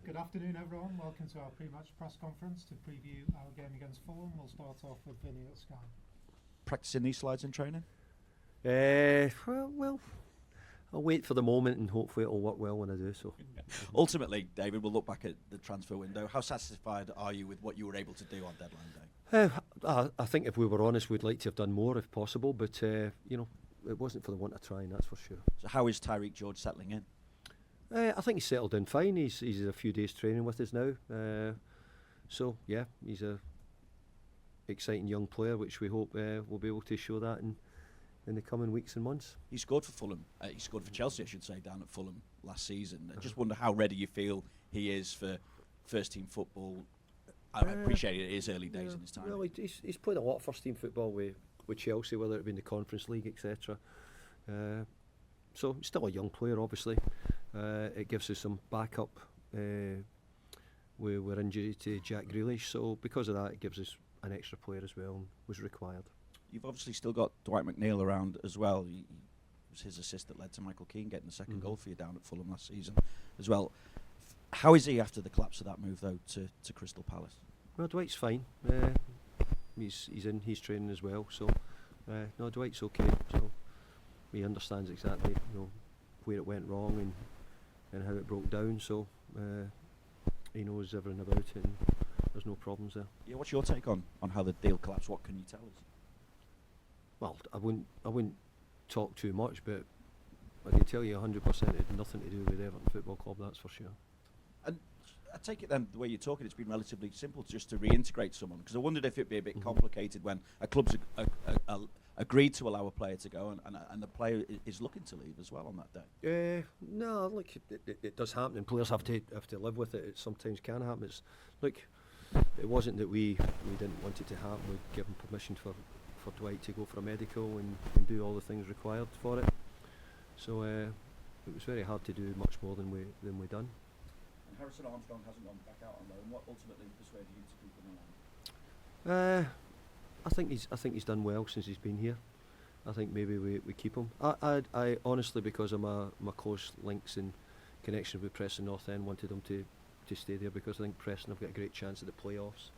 Good afternoon, everyone. Welcome to our pre-match press conference to preview our game against Fulham. We'll start off with Vinny at Sky. Practicing these slides in training? Well, I'll wait for the moment and hopefully it'll work well when I do so. Ultimately, David, we'll look back at the transfer window. How satisfied are you with what you were able to do on deadline day? I think if we were honest, we'd like to have done more if possible, but it wasn't for the want of trying, that's for sure. So how is Tyrique George settling in? I think he's settled in fine. He's a few days training with us now. So yeah, he's a exciting young player, which we hope we'll be able to show that in the coming weeks and months. He scored for Fulham. He scored for Chelsea, I should say, down at Fulham last season. I just wonder how ready you feel he is for first team football. I appreciate it is early days in his time. Well, he's played a lot of first team football with Chelsea, whether it be in the Conference League, etc. So he's still a young player, obviously. It gives us some backup with injury to Jack Grealish, so because of that it gives us an extra player as well, and was required. You've obviously still got Dwight McNeil around as well. It was his assist that led to Michael Keane getting the second goal for you down at Fulham last season as well. How is he after the collapse of that move though to Crystal Palace? Well, Dwight's fine. He's training as well, so no, Dwight's okay. So he understands exactly where it went wrong and how it broke down. So he knows everything about it, and there's no problems there. Yeah, what's your take on how the deal collapsed? What can you tell us? Well, I wouldn't talk too much, but I can tell you 100% it had nothing to do with Everton Football Club, that's for sure. And I take it then, the way you're talking, it's been relatively simple just to reintegrate someone, because I wondered if it'd be a bit complicated when a club's agreed to allow a player to go and the player is looking to leave as well on that day. No, look, it does happen, and players have to live with it. It sometimes can happen. It's look, it wasn't that we didn't want it to happen. We'd given permission for Dwight to go for a medical and do all the things required for it. So it was very hard to do much more than we done. And Harrison Armstrong hasn't gone back out on loan. What ultimately persuaded you to keep him around? I think he's done well since he's been here. I think maybe we keep him. I honestly, because of my close links and connections with Preston North End, wanted him to stay there, because I think Preston have got a great chance at the playoffs.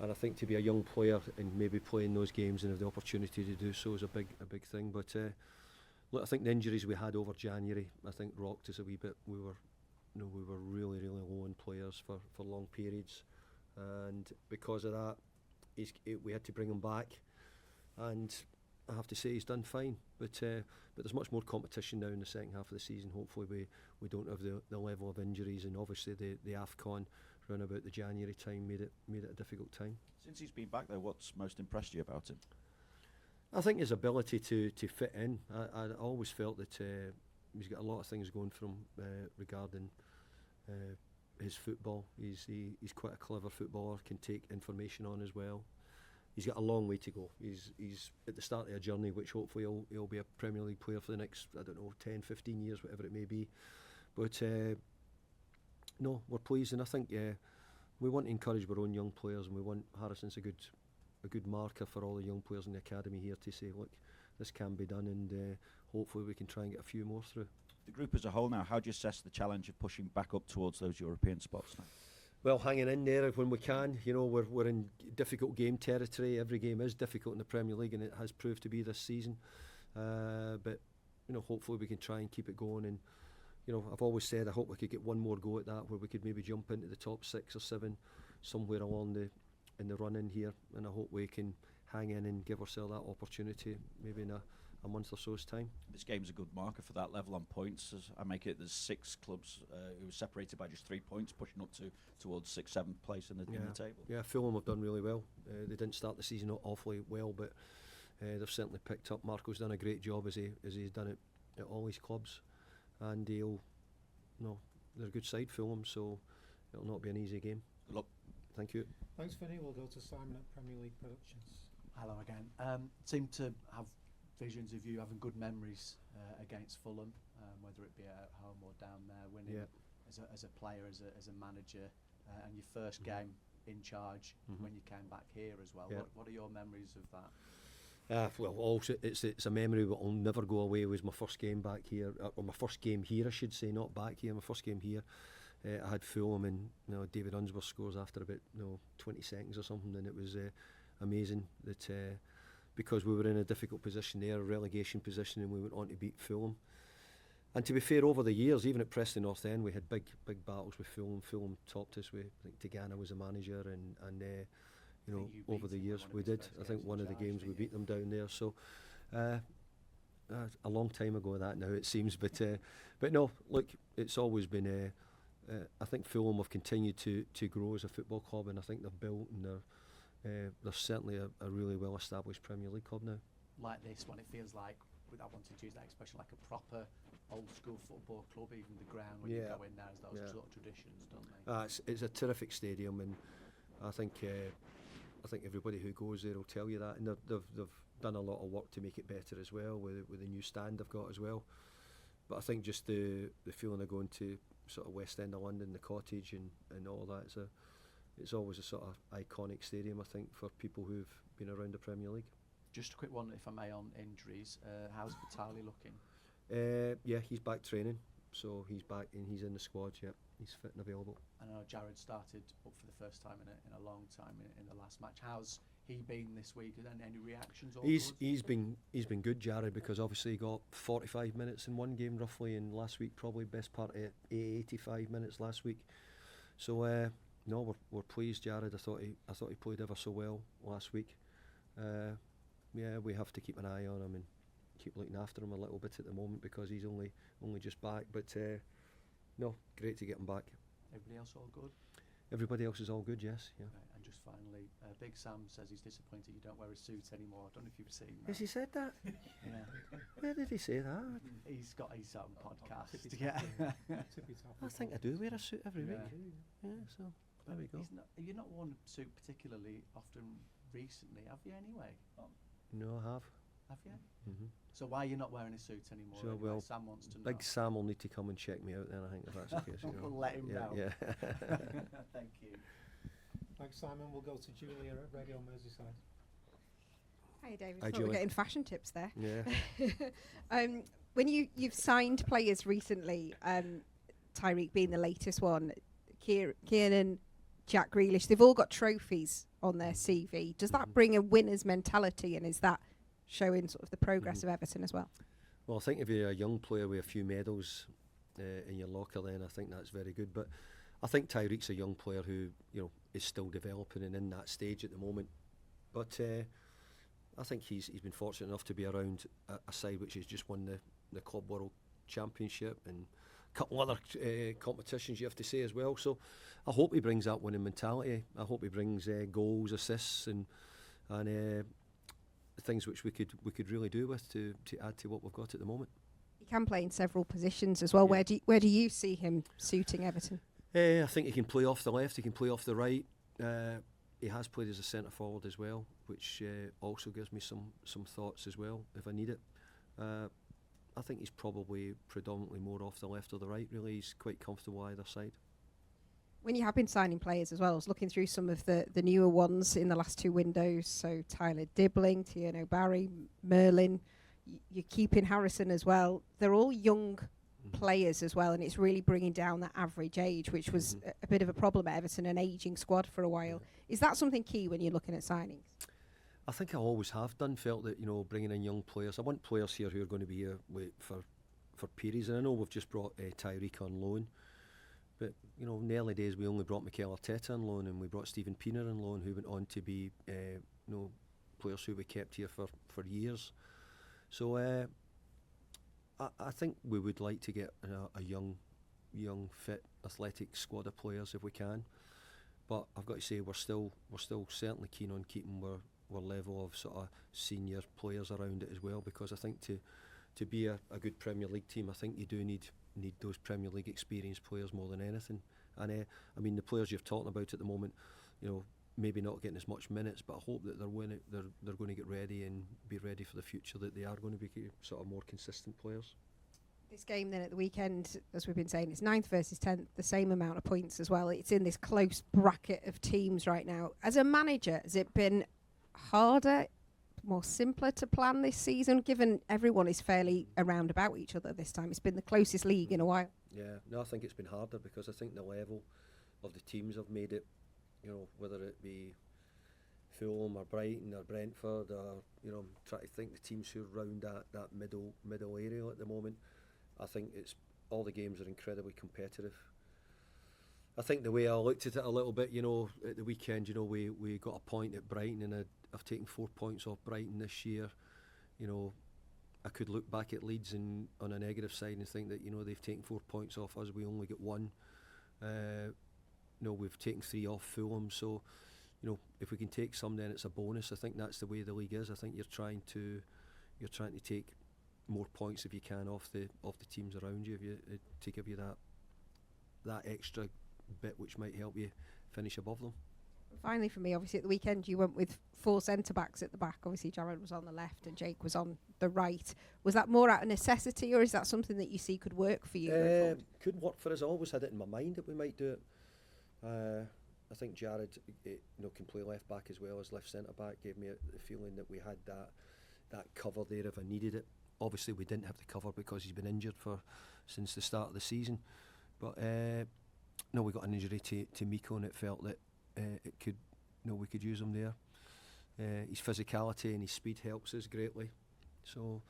And I think to be a young player and maybe play in those games and have the opportunity to do so is a big thing. But look, I think the injuries we had over January, I think rocked us a wee bit. We were really low in players for long periods, and because of that, we had to bring him back. And I have to say he's done fine. But there's much more competition now in the second half of the season. Hopefully we don't have the level of injuries, and obviously the AFCON around about the January time made it a difficult time. Since he's been back though, what's most impressed you about him? I think his ability to fit in. I always felt that he's got a lot of things going for him regarding his football. He's quite a clever footballer, can take information on as well. He's got a long way to go. He's at the start of a journey which hopefully he'll be a Premier League player for the next, 10, 15 years, whatever it may be. But no, we're pleased, and I think we want to encourage our own young players, and we want Harrison's a good marker for all the young players in the academy here to say, look, this can be done, and hopefully we can try and get a few more through. The group as a whole now, how do you assess the challenge of pushing back up towards those European spots now? Well, hanging in there when we can. We're in difficult game territory. Every game is difficult in the Premier League, and it has proved to be this season. But hopefully we can try and keep it going. And I've always said I hope we could get one more go at that, where we could maybe jump into the top 6 or 7 somewhere along in the run in here. And I hope we can hang in and give ourselves that opportunity, maybe in a month or so's time. This game's a good marker for that level on points. As I make it, there's 6 clubs who are separated by just 3 points, pushing up towards 6th, 7th place in the table. Yeah, Fulham have done really well. They didn't start the season awfully well, but they've certainly picked up. Marco's done a great job as he's done it at all his clubs, and they're a good side, Fulham, so it'll not be an easy game. Good luck. Thank you. Thanks, Vinny. We'll go to Simon at Premier League Productions. Hello again. Seem to have visions of you having good memories against Fulham, whether it be at home or down there, winning as a player, as a manager, and your first game in charge when you came back here as well. Yeah. What are your memories of that? Well, also it's a memory that will never go away. Was my first game back here, or my first game here, I should say, not back here. My first game here, I had Fulham, and David Unsworth scores after about 20 seconds or something, and it was amazing that because we were in a difficult position there, a relegation position, and we went on to beat Fulham. And to be fair, over the years, even at Preston North End, we had big battles with Fulham. Fulham topped us. I think Tigana was a manager, and over the years we did. I think one of the games we beat them down there. So a long time ago that now it seems, but no, look, it's always been. I think Fulham have continued to grow as a football club, and I think they've built, and they're certainly a really well established Premier League club now. Like this one, it feels like, without wanting to use that expression, like a proper old school football club. Even the ground when you go in there has those sort of traditions, don't they? It's a terrific stadium, and I think everybody who goes there will tell you that, and they've done a lot of work to make it better as well with the new stand they've got as well. But I think just the feeling of going to sort of West End of London, the Cottage, and all that, it's always a sort of iconic stadium, I think, for people who've been around the Premier League. Just a quick one, if I may, on injuries. How's Vitali looking? Yeah, he's back training, so he's back and he's in the squad. Yeah, he's fit and available. I know Jared started up for the first time in a long time in the last match. How's he been this week? And then any reactions? He's been good, Jared, because obviously he got 45 minutes in one game roughly, and last week probably best part of 85 minutes last week. So no, we're pleased, Jared. I thought he played ever so well last week. Yeah, we have to keep an eye on him and keep looking after him a little bit at the moment because he's only just back. But no, great to get him back. Everybody else all good? Everybody else is all good, yes. Yeah. Right, and just finally, Big Sam says he's disappointed you don't wear a suit anymore. I don't know if you've seen that. Has he said that? Yeah. Where did he say that? He's got his own podcast. I think I do wear a suit every week. Yeah, so there we go. You've not worn a suit particularly often recently, have you anyway? No, I have. Have you? Mm-hmm. So why are you not wearing a suit anymore? So, anyway? well, Sam wants to know. Big Sam will need to come and check me out then, I think, if that's the case. We'll let him know. Yeah. Thank you. Thanks, Simon. We'll go to Julia at Radio Merseyside. Hi, David. Hi, Thought Julie. we're getting fashion tips there. Yeah. When you've signed players recently, Tyrique being the latest one, Kieran, Jack Grealish, they've all got trophies on their CV. Does that bring a winner's mentality, and is that showing sort of the progress of Everton as well? Well, I think if you're a young player with a few medals in your locker, then I think that's very good. But I think Tyrique's a young player who is still developing and in that stage at the moment. But I think he's been fortunate enough to be around a side which has just won the Club World Championship and a couple other competitions, you have to say, as well. So I hope he brings that winning mentality. I hope he brings goals, assists, and things which we could really do with to add to what we've got at the moment. He can play in several positions as well. Yeah. Where do you see him suiting Everton? I think he can play off the left, he can play off the right. He has played as a centre forward as well, which also gives me some thoughts as well if I need it. I think he's probably predominantly more off the left or the right, really. He's quite comfortable either side. When you have been signing players as well, I was looking through some of the newer ones in the last two windows. So Tyler Dibbling, Tierno Barry, Merlin, you're keeping Harrison as well. They're all young players as well, and it's really bringing down that average age, which was a bit of a problem at Everton, an ageing squad for a while. Is that something key when you're looking at signings? I think I always have felt that bringing in young players. I want players here who are going to be here for periods, and I know we've just brought Tyrique on loan. But, in the early days, we only brought Mikel Arteta on loan, and we brought Stephen Pienaar on loan, who went on to be, players who we kept here for years. So I think we would like to get a young, fit, athletic squad of players if we can. But I've got to say, we're still certainly keen on keeping our level of sort of senior players around it as well, because I think to be a good Premier League team, I think you do need those Premier League experienced players more than anything. And I mean, the players you're talking about at the moment, maybe not getting as much minutes, but I hope that they're going to get ready and be ready for the future, that they are going to be sort of more consistent players. This game then at the weekend, as we've been saying, it's 9th versus 10th, the same amount of points as well. It's in this close bracket of teams right now. As a manager, has it been harder, more simpler to plan this season, given everyone is fairly around about each other this time? It's been the closest league in a while. Yeah, no, I think it's been harder because I think the level of the teams have made it, you know, whether it be Fulham or Brighton or Brentford or, you know, I'm trying to think the teams who are around that middle area at the moment. I think it's all the games are incredibly competitive. I think the way I looked at it a little bit, you know, at the weekend, you know, we got a point at Brighton, and I've taken 4 points off Brighton this year. You know, I could look back at Leeds and on a negative side and think that, you know, they've taken 4 points off us, we only get 1. You know, we've taken 3 off Fulham, so, you know, if we can take some, then it's a bonus. I think that's the way the league is. I think you're trying to take more points if you can off the teams around you, if you to give you that extra bit which might help you finish above them. Finally, for me, obviously at the weekend you went with 4 centre backs at the back. Obviously Jared was on the left and Jake was on the right. Was that more out of necessity, or is that something that you see could work for you? Could work for us. I always had it in my mind that we might do it. I think Jared, you know, can play left back as well as left centre back. Gave me the feeling that we had that cover there if I needed it. Obviously we didn't have the cover because he's been injured since the start of the season. But no, we got an injury to Miko, and it felt that it could, you know, we could use him there. His physicality and his speed helps us greatly. So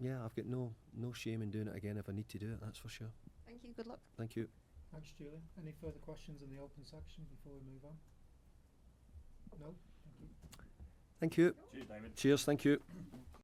yeah, I've got no shame in doing it again if I need to do it. That's for sure. Thank you. Good luck. Thank you. Thanks, Julian. Any further questions in the open section before we move on? No? Thank you. Thank you. Cheers, David. Cheers. Thank you.